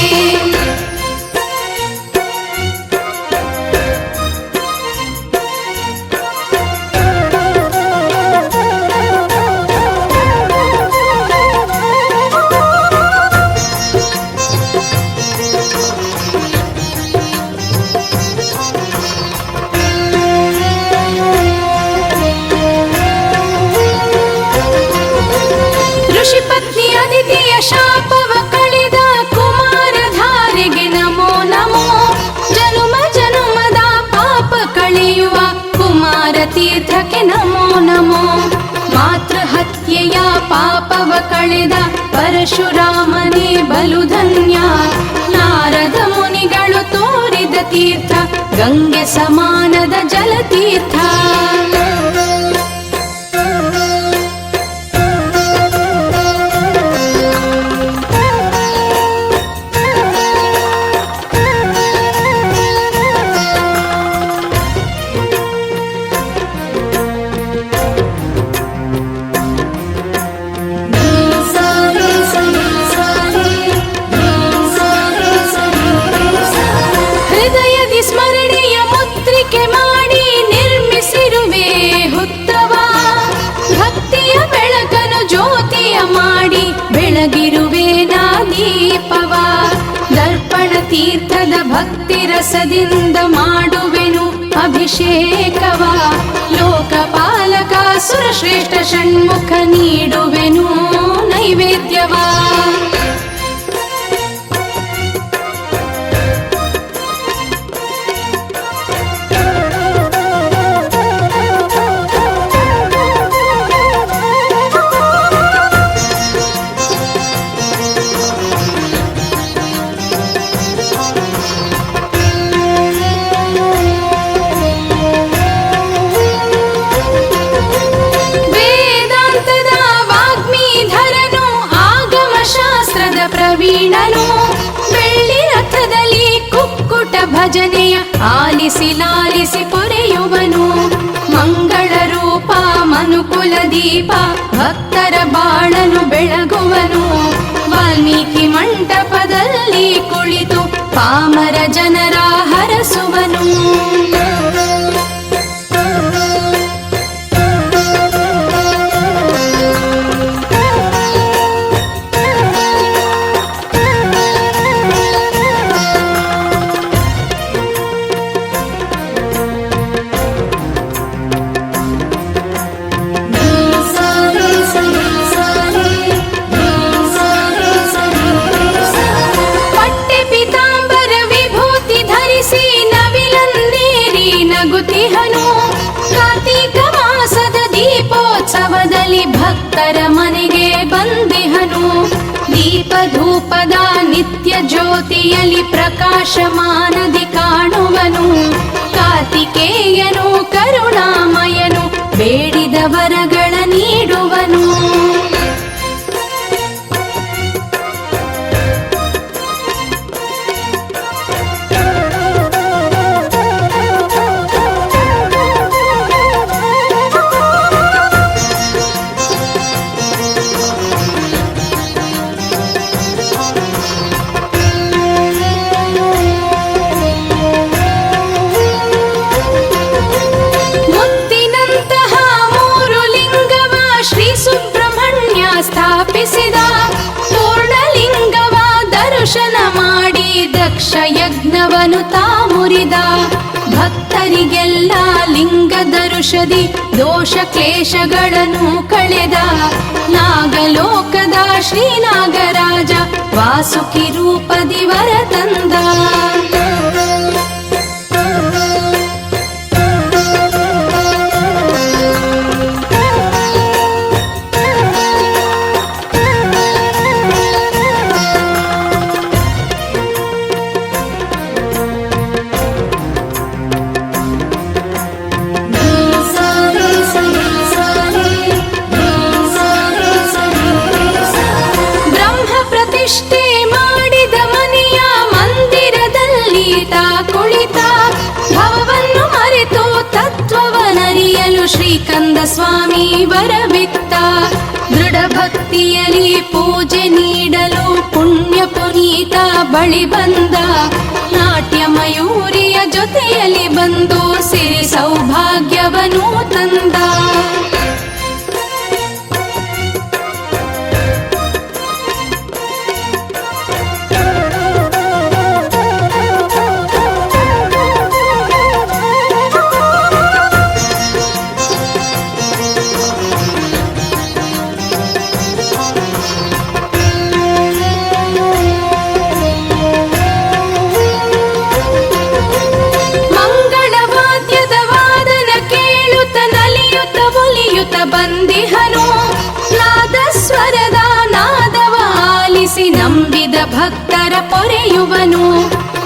ಋಷಿಪತ್ನಿ ಅದಿತಿಯ ಶಾಪವ ಕಳೆದ ಕುಮಾರಧಾರೆಗೆ ನಮೋ ನಮೋ. ಜನುಮ ಜನುಮದ ಪಾಪ ಕಳೆಯುವ ಕುಮಾರ ತೀರ್ಥಕ್ಕೆ ನಮೋ ನಮೋ. ಮಾತೃಹತ್ಯೆಯ ಪಾಪವ ಕಳೆದ ಪರಶುರಾಮನೇ ಬಲು ಧನ್ಯ. ನಾರದ ಮುನಿಗಳು ತೋರಿದ ತೀರ್ಥ ಗಂಗೆ ಸಮಾನದ ಜಲತೀರ್ಥ. ಹೃದಯದಿ ಸ್ಮರಣೆಯ ಮುದ್ರಿಕೆ ಮಾಡಿ ನಿರ್ಮಿಸಿರುವೆ ಹುತ್ತವ. ಭಕ್ತಿಯ ಬೆಳಕನ್ನು ಜ್ಯೋತಿಯ ಮಾಡಿ ಬೆಳಗಿರುವೆ ನಾ ದೀಪವ. ದರ್ಪಣ ತೀರ್ಥದ ಭಕ್ತಿ ರಸದಿಂದ ಮಾಡುವೆನು ಅಭಿಷೇಕವ. ಲೋಕಪಾಲಕ ಸುರಶ್ರೇಷ್ಠ ಷಣ್ಮುಖ ನೀಡುವೆನು ನೈವೇದ್ಯವ. ವೇದಾಂತದ ವಾಗ್ಮೀಧರನು ಆಗಮ ಶಾಸ್ತ್ರದ ಪ್ರವೀಣನು. ಬೆಳ್ಳಿ ರಥದಲ್ಲಿ ಕುಕ್ಕುಟ ಭಜನೆಯ ಆಲಿಸಿ ಲಾಲಿಸಿ ಪೊರೆಯುವನು. ಮಂಗಳ ರೂಪ ಮನುಕುಲ ದೀಪ ಭಕ್ತರ ಬಾಳನು ಬೆಳಗುವನು. ವಾಲ್ಮೀಕಿ ಮಂಟಪದಲ್ಲಿ ಕುಳಿತು ಪಾಮರ ಜನರ ಹರಸುವನು. ಪಟ್ಟೆ ಪೀತಾಂಬರ ವಿಭೂತಿ ಧರಿಸಿ ನವಿಲನ್ನೇರಿ ನಗುತಿಹನು. ಕಾರ್ತೀಕ ಮಾಸದ ದೀಪೋತ್ಸವದಲ್ಲಿ ಭಕ್ತರ ಮನೆಗೆ ಬಂದಿಹನು. ದೀಪ ಧೂಪದ ನಿತ್ಯ ಜ್ಯೋತಿಯಲ್ಲಿ ಪ್ರಕಾಶಮಾನದಿ ಕಾಣುವನು. ಕಾರ್ತಿಕೇಯನು ಕರುಣಾಮಯನು ಬೇಡಿದ ವರಗಳ ನೀಡುವನು. ಮುತ್ತಿನಂತಹ ಮೂರು ಲಿಂಗವ ಶ್ರೀ ಸುಬ್ರಹ್ಮಣ್ಯ ಸ್ಥಾಪಿಸಿದ. ಪೂರ್ಣಲಿಂಗವ ದರ್ಶನ ಮಾಡಿ ದಕ್ಷ ಯಜ್ಞವನು ತಾ ಮುರಿದ. ಭಕ್ತರಿಗೆಲ್ಲ ಲಿಂಗ ದರುಶದಿ ದೋಷ ಕ್ಲೇಶಗಳನ್ನು ಕಳೆದ. ನಾಗಲೋಕದ ಶ್ರೀನಾಗರಾಜ ವಾಸುಕಿ ರೂಪದಿ ವರ ತಂದ. ನೀಡಲು ಶ್ರೀಕಂದ ಸ್ವಾಮಿ ವರವಿತ್ತ. ದೃಢ ಭಕ್ತಿಯಲ್ಲಿ ಪೂಜೆ ನೀಡಲು ಪುಣ್ಯ ಪುನೀತ ಬಳಿ ಬಂದ. ನಾಟ್ಯ ಮಯೂರಿಯ ಜೊತೆಯಲ್ಲಿ ಬಂದು ಸಿರಿ ಸೌಭಾಗ್ಯವನ್ನು ತಂದ. ಬಂದಿಹನು ನಾದಸ್ವರದ ನಾದವ ಆಲಿಸಿ ನಂಬಿದ ಭಕ್ತರ ಪೊರೆಯುವನು.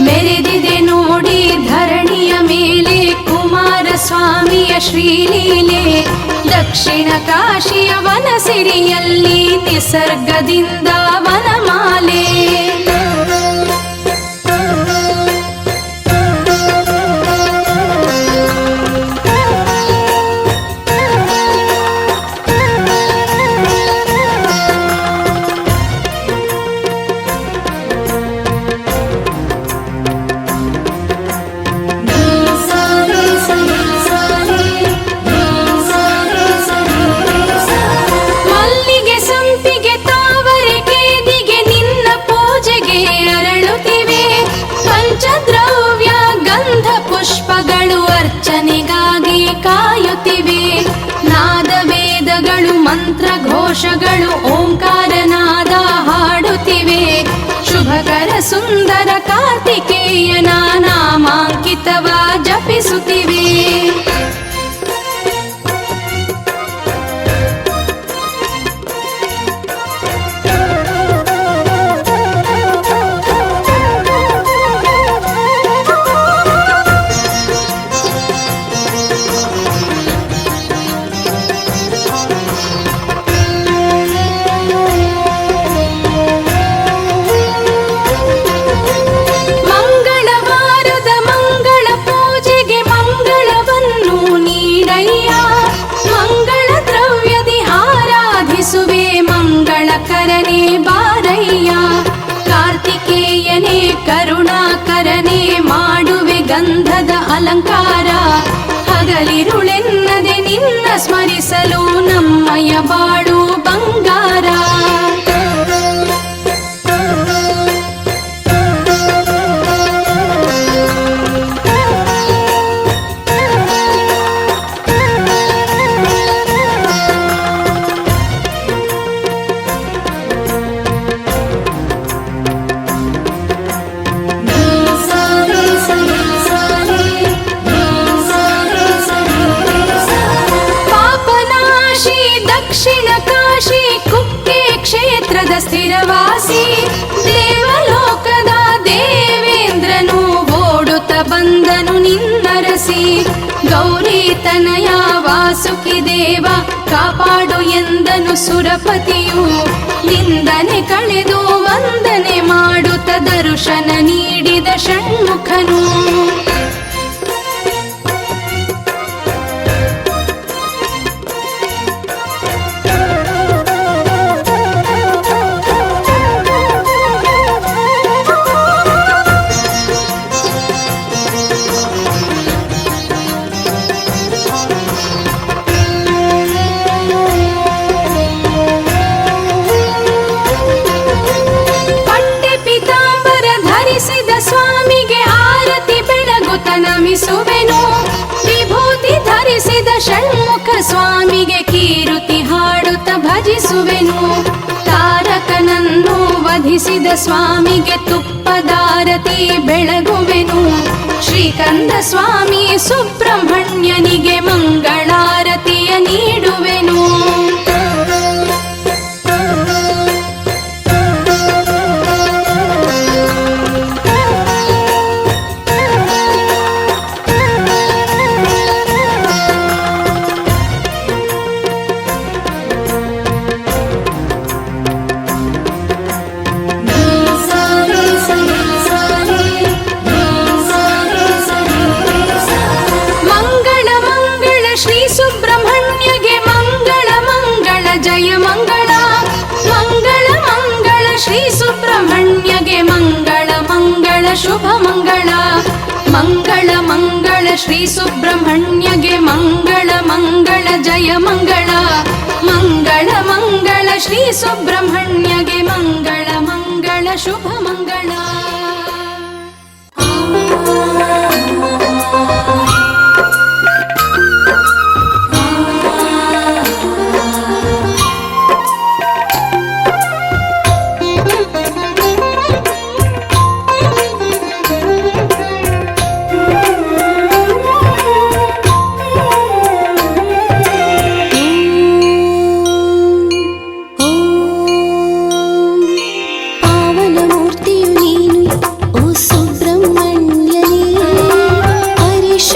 ಮೆರೆದಿದೆ ನೋಡಿ ಧರಣಿಯ ಮೇಲೆ ಕುಮಾರಸ್ವಾಮಿಯ ಶ್ರೀಲೀಲೆ. ದಕ್ಷಿಣ ಕಾಶಿಯ ವನಸಿರಿಯಲ್ಲಿ ನಿಸರ್ಗದಿಂದ ವನಮಾಲೆ. ಕಾಯುತ್ತಿವೆ ನಾದ ವೇದಗಳು ಮಂತ್ರ ಘೋಷಗಳು ಓಂಕಾರನಾದ ಹಾಡುತ್ತಿವೆ. ಶುಭಕರ ಸುಂದರ ಕಾರ್ತಿಕೇಯನ ನಾಮಾಂಕಿತವ ಜಪಿಸುತ್ತಿವೆ. ಕರನೇ ಬಾರಯ್ಯ ಕಾರ್ತಿಕೇಯನೇ ಕರುಣಾಕರನೇ ಮಾಡುವೆ ಗಂಧದ ಅಲಂಕಾರ. ಹಗಲಿರುಳೆನ್ನದೆ ನಿನ್ನ ಸ್ಮರಿಸಲು ನಮ್ಮಯ ಬಾಳು ಬಂಗಾರ. ದಕ್ಷಿಣ ಕಾಶಿ ಕುಕ್ಕೆ ಕ್ಷೇತ್ರದ ಸ್ಥಿರವಾಸಿ ದೇವಲೋಕದ ದೇವೇಂದ್ರನು ಓಡುತ್ತ ಬಂದನು ನಿನ್ನರಸಿ. ಗೌರಿ ತನಯ ವಾಸುಕಿ ದೇವ ಕಾಪಾಡು ಎಂದನು ಸುರಪತಿಯು. ನಿಂದನೆ ಕಳೆದು ವಂದನೆ ಮಾಡುತ್ತ ದರ್ಶನ ನೀಡಿದ ಷಣ್ಮುಖನು. ನಮಿಸುವೆನು ವಿಭೂತಿ ಧರಿಸಿದ ಷಣ್ಮುಖ ಸ್ವಾಮಿಗೆ ಕೀರುತಿ ಹಾಡುತ್ತ ಭಜಿಸುವೆನು. ತಾರಕನನ್ನು ವಧಿಸಿದ ಸ್ವಾಮಿಗೆ ತುಪ್ಪದಾರತಿ ಬೆಳಗುವೆನು. ಶ್ರೀಕಂದ ಸ್ವಾಮಿ ಸುಬ್ರಹ್ಮಣ್ಯನಿಗೆ ಮಂಗಳಾರತಿಯ ನೀಡುವೆನು. ಶುಭ ಮಂಗಳ ಮಂಗಳ ಮಂಗಳ ಶ್ರೀ ಸುಬ್ರಹ್ಮಣ್ಯಗೆ ಮಂಗಳ ಮಂಗಳ ಜಯ ಮಂಗಳ ಮಂಗಳ ಮಂಗಳ ಶ್ರೀ ಸುಬ್ರಹ್ಮಣ್ಯಗೆ ಮಂಗಳ ಮಂಗಳ ಶುಭ ಮಂಗಳ ಪಾವನಮೂರ್ತಿಯು ನೀನು ಓ ಸುಬ್ರಹ್ಮಣ್ಯನೇ ಹರೀಶ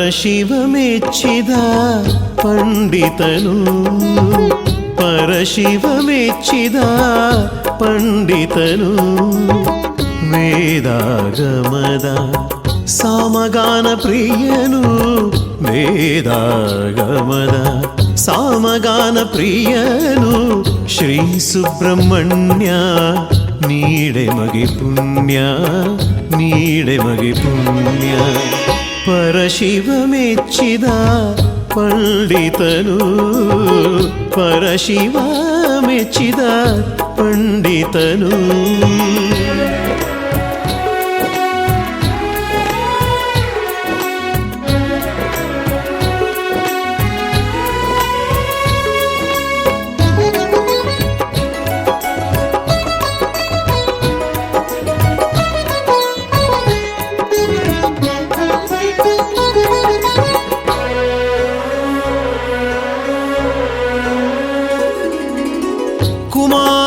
ಪರಶಿವ ಮೆಚ್ಚಿದ ಪಂಡಿತನು ಪರಶಿವ ಮೆಚ್ಚಿದ ಪಂಡಿತನು ವೇದಾಗಮದ ಸಾಮಗಾನ ಪ್ರಿಯನು ವೇದಾಗಮದ ಸಾಮಗಾನ ಪ್ರಿಯನು ಶ್ರೀ ಸುಬ್ರಹ್ಮಣ್ಯ ನೀಡೆ ಮಗೆ ಪುಣ್ಯ ನೀಡೆ ಮಗೆ ಪುಣ್ಯ ಪರಶಿವ ಮೆಚ್ಚಿದ ಪಂಡಿತನು ಪರಶಿವ ಮೆಚ್ಚಿದ ಪಂಡಿತನು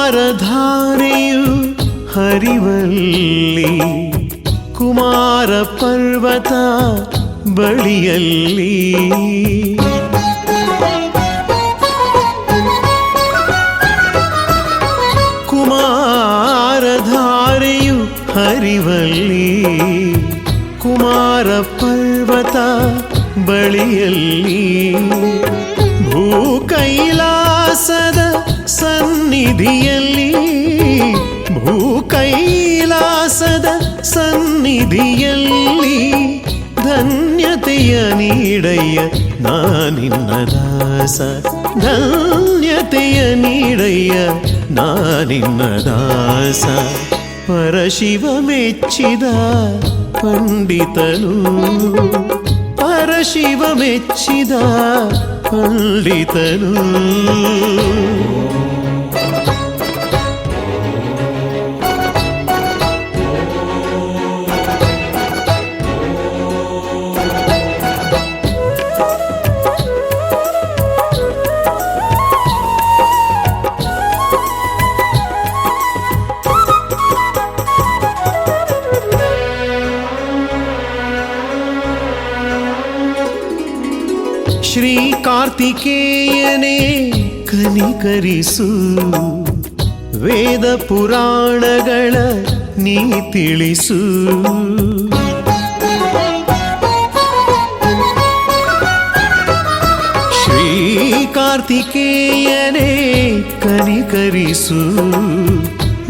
ಕುಮಾರಧಾರೆಯು ಹರಿವಲ್ಲಿ ಕುಮಾರ ಪರ್ವತ ಬಳಿಯಲ್ಲಿ ಕುಮಾರಧಾರೆಯು ಹರಿವಲ್ಲಿ ಕುಮಾರ ಪರ್ವತ ಬಳಿಯಲ್ಲಿ ಭೂ ಕೈಲಾಸದ ಸನ್ನಿಧಿಯಲ್ಲಿ ಭೂ ಕೈಲಾಸದ ಸನ್ನಿಧಿಯಲ್ಲಿ ಧನ್ಯತೆಯ ನೀಡಯ್ಯ ನಾನಿನ್ನ ದಾಸ ಧನ್ಯತೆಯ ನೀಡಯ್ಯ ನಾನಿನ್ನ ದಾಸ ಪರಶಿವ ಮೆಚ್ಚಿದ ಪಂಡಿತನು ಪರಶಿವ ಮೆಚ್ಚಿದ ಪಂಡಿತನು ಶ್ರೀ ಕಾರ್ತಿಕೇಯನೇ ಕನಿಕರಿಸು ವೇದ ಪುರಾಣಗಳ ನೀ ತಿಳಿಸು ಶ್ರೀ ಕಾರ್ತಿಕೇಯನೇ ಕನಿಕರಿಸು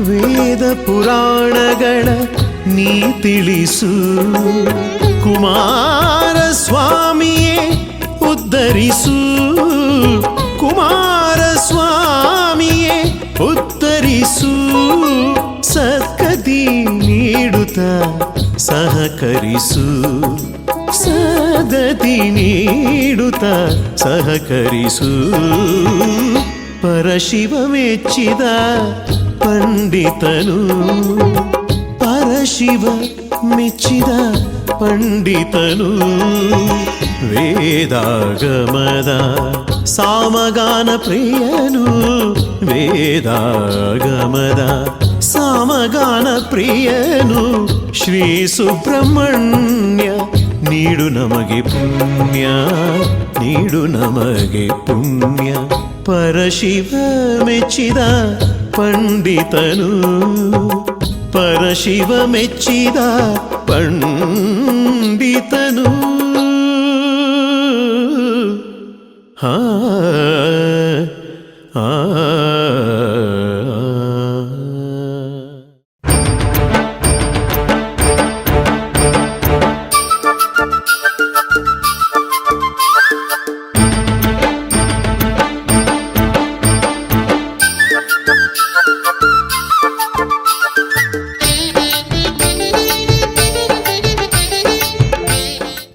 ವೇದ ಪುರಾಣಗಳ ನೀ ತಿಳಿಸು ಕುಮಾರ ಸ್ವಾಮಿಯೇ ಉದ್ಧರಿಸು ಕುಮಾರ ಸ್ವಾಮಿಯೇ ಉದ್ಧರಿಸು ಸದ್ಗತಿ ನೀಡುತ್ತ ಸಹಕರಿಸು ಸದ್ಗತಿ ನೀಡುತ್ತ ಸಹಕರಿಸು ಪರಶಿವ ಮೆಚ್ಚಿದ ಪಂಡಿತನು ಪರಶಿವ ಮೆಚ್ಚಿದ ಪಂಡಿತನು ವೇದಾಗಮದ ಸಾಮಗಾನ ಪ್ರಿಯನು ವೇದಾಗಮದ ಸಾಮಗಾನ ಪ್ರಿಯನು ಶ್ರೀ ಸುಬ್ರಹ್ಮಣ್ಯ ನೀಡು ನಮಗೆ ಪುಣ್ಯ ನೀಡು ನಮಗೆ ಪುಣ್ಯ ಪರಶಿವ ಮೆಚ್ಚಿದ ಪಂಡಿತನು ಪರಶಿವ ಮೆಚ್ಚಿದ ಪಂಡಿತನು ಹಾ